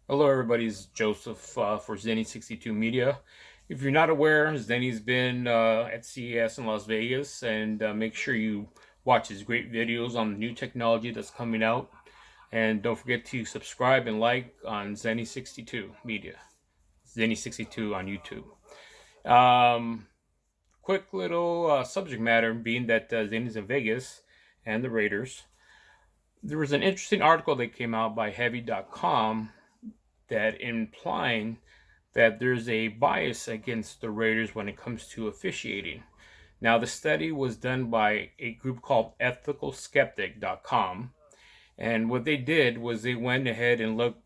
Hello, everybody. It's Joseph for Zenny62 Media. If you're not aware, Zenny's been at CES in Las Vegas, and make sure you watch his great videos on the new technology that's coming out. And don't forget to subscribe and like on Zenny62 Media, Zenny62 on YouTube. Um, Quick little subject matter being that Zenny's in Vegas and the Raiders. There was an interesting article that came out by Heavy.com that implying that there's a bias against the Raiders when it comes to officiating. Now, the study was done by a group called ethicalskeptic.com, and what they did was they went ahead and looked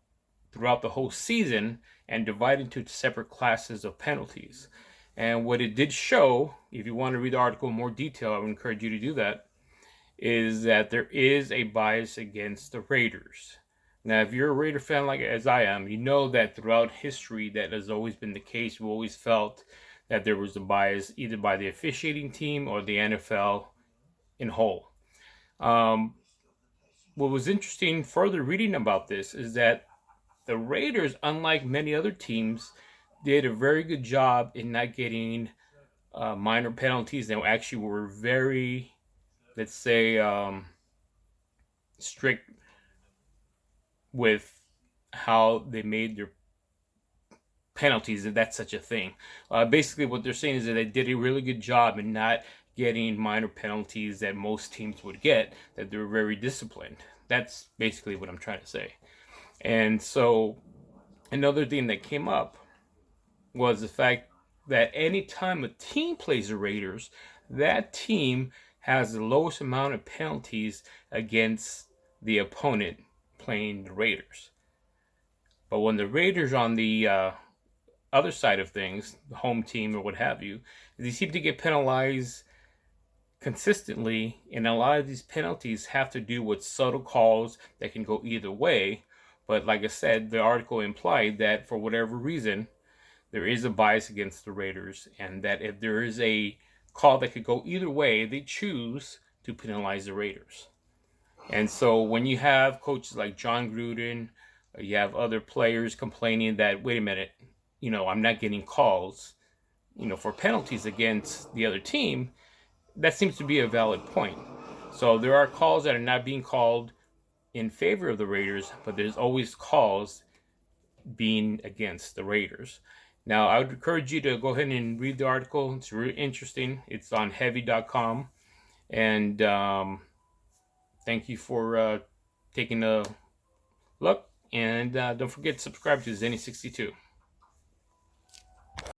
throughout the whole season and divided into separate classes of penalties. And what it did show, if you want to read the article in more detail, I would encourage you to do that, is that there is a bias against the Raiders. Now, if you're a Raider fan like as I am, you know that throughout history that has always been the case. We always felt that there was a bias either by the officiating team or the NFL in whole. Um, what was interesting further reading about this is that the Raiders, unlike many other teams, did a very good job in not getting minor penalties. They actually were very, let's say, strict with how they made their penalties, if that's such a thing. Basically, what they're saying is that they did a really good job in not getting minor penalties that most teams would get, that they're very disciplined. That's basically what I'm trying to say. And so, another thing that came up was the fact that anytime a team plays the Raiders, that team has the lowest amount of penalties against the opponent playing the Raiders. But when the Raiders on the other side of things, the home team or what have you, they seem to get penalized consistently, and a lot of these penalties have to do with subtle calls that can go either way. But like I said, the article implied that for whatever reason, there is a bias against the Raiders, and that if there is a call that could go either way, they choose to penalize the Raiders. And so when you have coaches like John Gruden, you have other players complaining that, wait a minute, I'm not getting calls, for penalties against the other team, that seems to be a valid point. So there are calls that are not being called in favor of the Raiders, but there's always calls being against the Raiders. Now, I would encourage you to go ahead and read the article. It's really interesting. It's on heavy.com. And thank you for taking a look. And don't forget to subscribe to Zenny62.